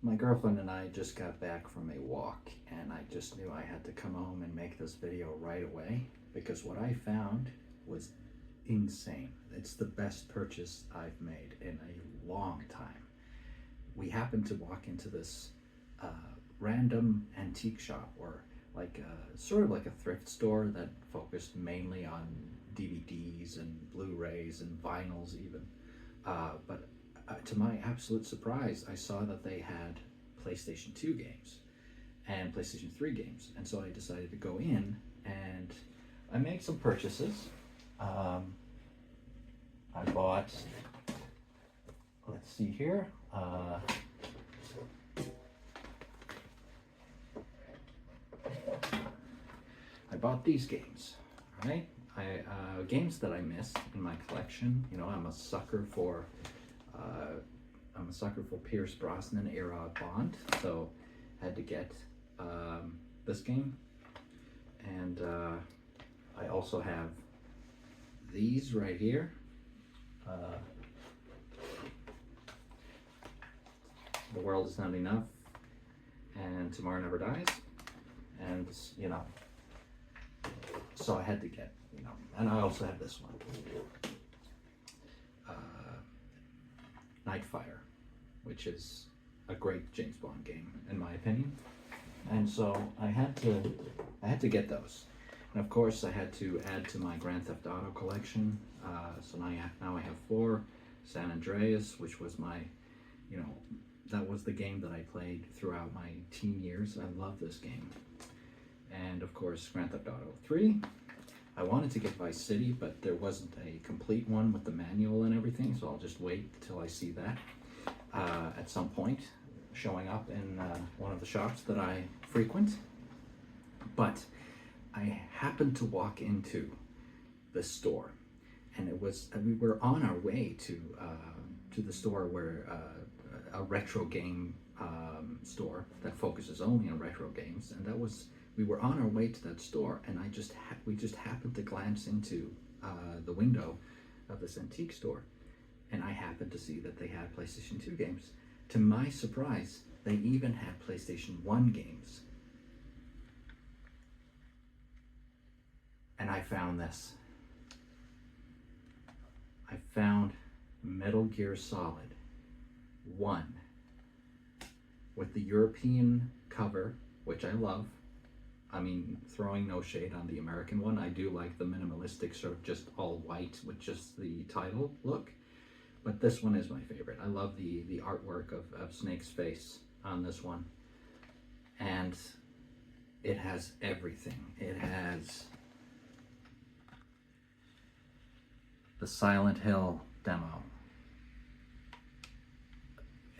My girlfriend and I just got back from a walk, and I just knew I had to come home and make this video right away because what I found was insane. It's the best purchase I've made in a long time. We happened to walk into this random antique shop, or like sort of like a thrift store that focused mainly on DVDs and Blu-rays and vinyls even. But to my absolute surprise, I saw that they had PlayStation 2 games and PlayStation 3 games. And so I decided to go in and I made some purchases. I bought, let's see here, I bought these games, right? Games that I missed in my collection. You know, I'm a sucker for Pierce Brosnan era Bond, so I had to get this game. And I also have these right here. The World Is Not Enough and Tomorrow Never Dies. And, you know, so I had to get, you know, and I also have this one. Nightfire, which is a great James Bond game, in my opinion. And so I had to get those. And of course I had to add to my Grand Theft Auto collection. So now I have 4. San Andreas, which was my, you know, that was the game that I played throughout my teen years. I love this game. And of course, Grand Theft Auto 3. I wanted to get Vice City, but there wasn't a complete one with the manual and everything, so I'll just wait till I see that at some point, showing up in one of the shops that I frequent. But I happened to walk into the store, and we were on our way to the store where a retro game store that focuses only on retro games, and we were on our way to that store, and we just happened to glance into the window of this antique store, and I happened to see that they had PlayStation 2 games. To my surprise, they even had PlayStation 1 games. And I found this. I found Metal Gear Solid 1 with the European cover, which I love. I mean, throwing no shade on the American one. I do like the minimalistic sort of just all white with just the title look. But this one is my favorite. I love the artwork of Snake's face on this one. And it has everything. It has the Silent Hill demo.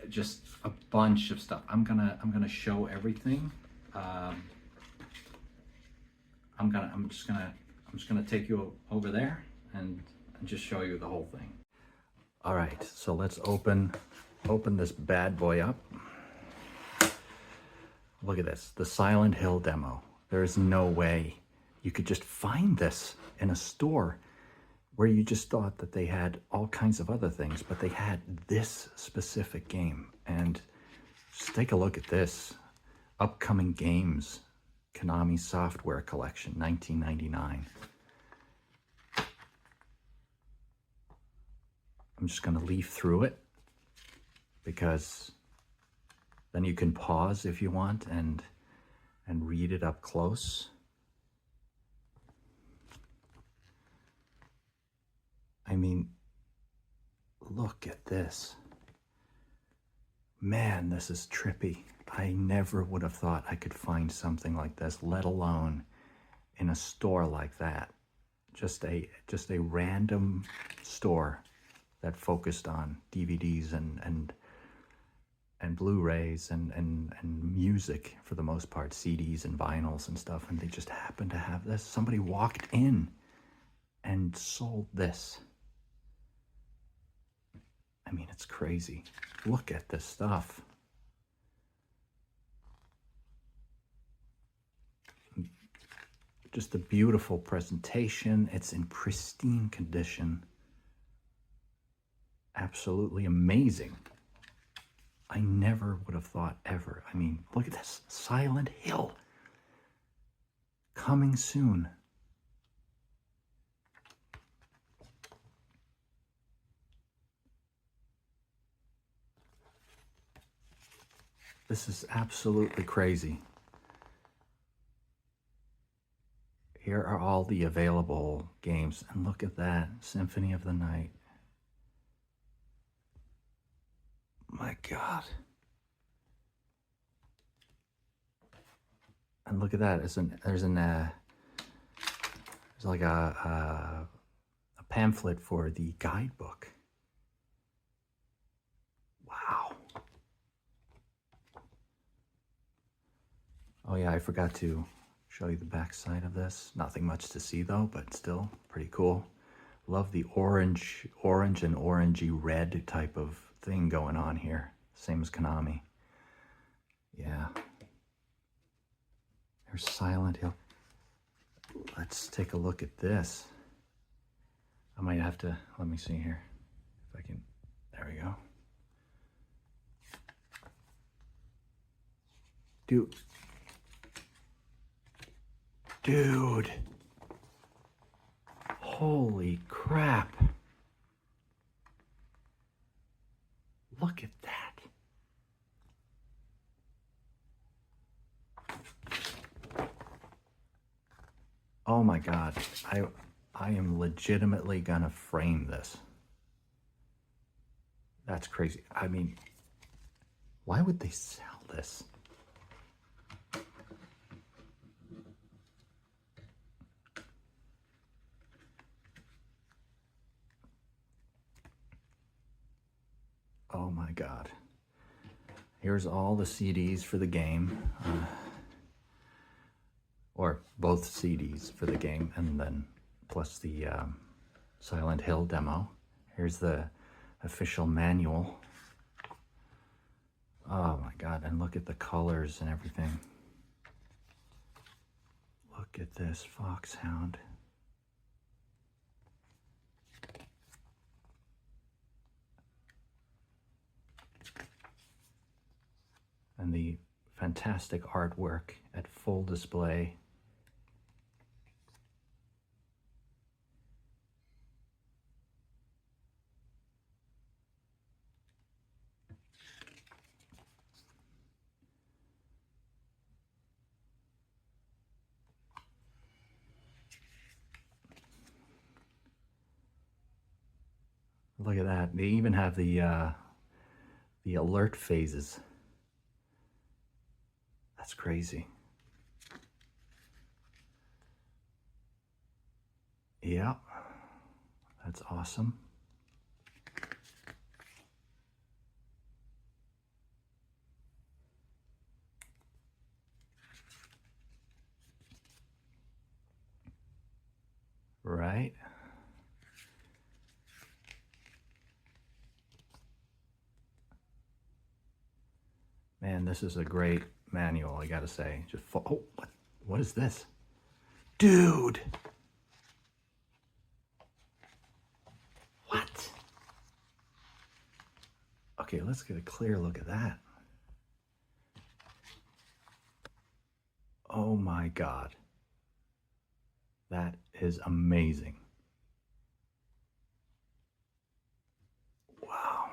Just a bunch of stuff. I'm gonna show everything. I'm just gonna take you over there and just show you the whole thing. All right, so let's open this bad boy up. Look at this, the Silent Hill demo. There is no way you could just find this in a store where you just thought that they had all kinds of other things, but they had this specific game. And just take a look at this. Upcoming games, Konami Software Collection, 1999. I'm just gonna leaf through it because then you can pause if you want and read it up close. I mean, look at this. Man, this is trippy. I never would have thought I could find something like this, let alone in a store like that. Just a random store that focused on DVDs and Blu-rays and music for the most part, CDs and vinyls and stuff, and they just happened to have this. Somebody walked in and sold this. I mean, it's crazy. Look at this stuff. Just a beautiful presentation. It's in pristine condition. Absolutely amazing. I never would have thought ever. I mean, look at this. Silent Hill. Coming soon. This is absolutely crazy. Here are all the available games. And look at that. Symphony of the Night. My God. And look at that. There's like a pamphlet for the guidebook. Wow. Oh yeah, I forgot to show you the back side of this. Nothing much to see though, but still pretty cool. Love the orange and orangey red type of thing going on here. Same as Konami. Yeah. There's Silent Hill. Let's take a look at this. I might have to, let me see here. If I can, there we go. Dude. Holy crap. Look at that. Oh my God. I am legitimately gonna frame this. That's crazy. I mean, why would they sell this? Oh my God. Here's all the CDs for the game. Or both CDs for the game, and then plus the Silent Hill demo. Here's the official manual. Oh my God, and look at the colors and everything. Look at this Foxhound. And the fantastic artwork at full display. Look at that. They even have the alert phases. That's crazy. Yeah, that's awesome. Right. Man, this is a great manual, I gotta say. Just oh, what is this? Dude! What? Okay, let's get a clear look at that. Oh my God. That is amazing. Wow.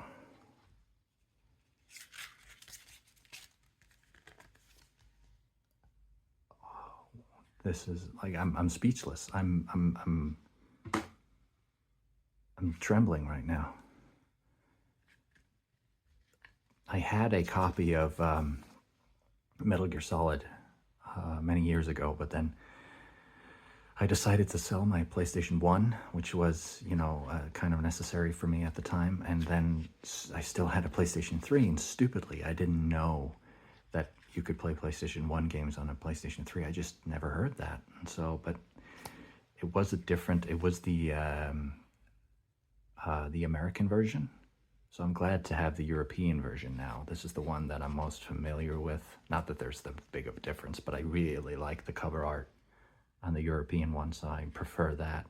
This is like I'm speechless. I'm trembling right now. I had a copy of Metal Gear Solid many years ago, but then I decided to sell my PlayStation 1, which was, you know, kind of necessary for me at the time. And then I still had a PlayStation 3, and stupidly, I didn't know that you could play PlayStation 1 games on a PlayStation 3. I just never heard that. And so, but it was it was the American version. So I'm glad to have the European version now. This is the one that I'm most familiar with. Not that there's the big of a difference, but I really like the cover art on the European one, so I prefer that.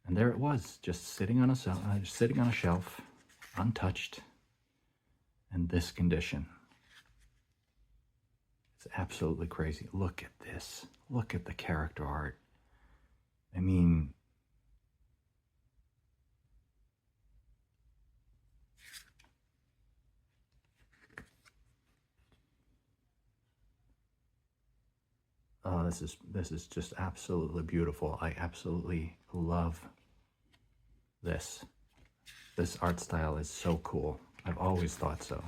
And there it was, just sitting on a shelf, untouched. in this condition. It's absolutely crazy. Look at this. Look at the character art. I mean, oh, this is just absolutely beautiful. I absolutely love this. This art style is so cool. I've always thought so.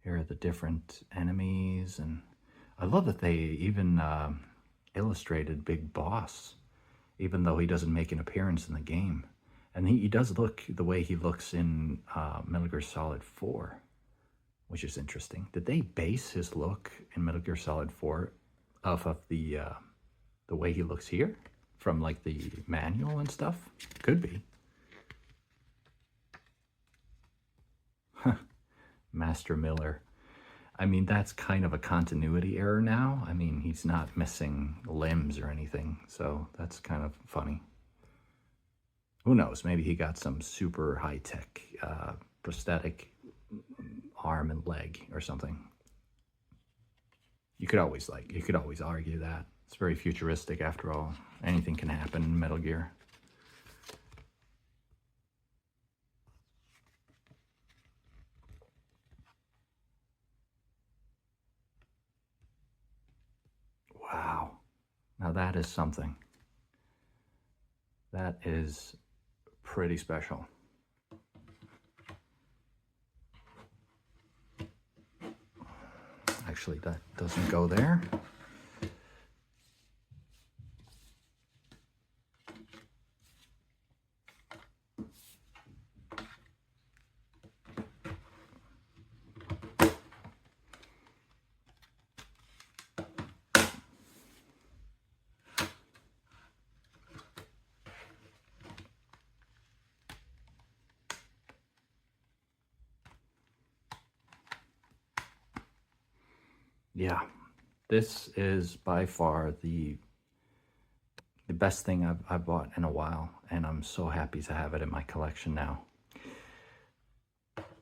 Here are the different enemies, and I love that they even illustrated Big Boss, even though he doesn't make an appearance in the game. And he does look the way he looks in Metal Gear Solid 4, which is interesting. Did they base his look in Metal Gear Solid 4 off of the way he looks here? From like the manual and stuff? Could be. Master Miller. I mean, that's kind of a continuity error now. I mean, he's not missing limbs or anything, so that's kind of funny. Who knows? Maybe he got some super high-tech prosthetic arm and leg or something. You could always argue that. It's very futuristic after all. Anything can happen in Metal Gear. Wow. Now that is something. That is pretty special. Actually, that doesn't go there. Yeah, this is by far the best thing I've bought in a while, and I'm so happy to have it in my collection now.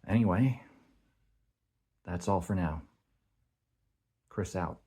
Anyway, that's all for now. Chris out.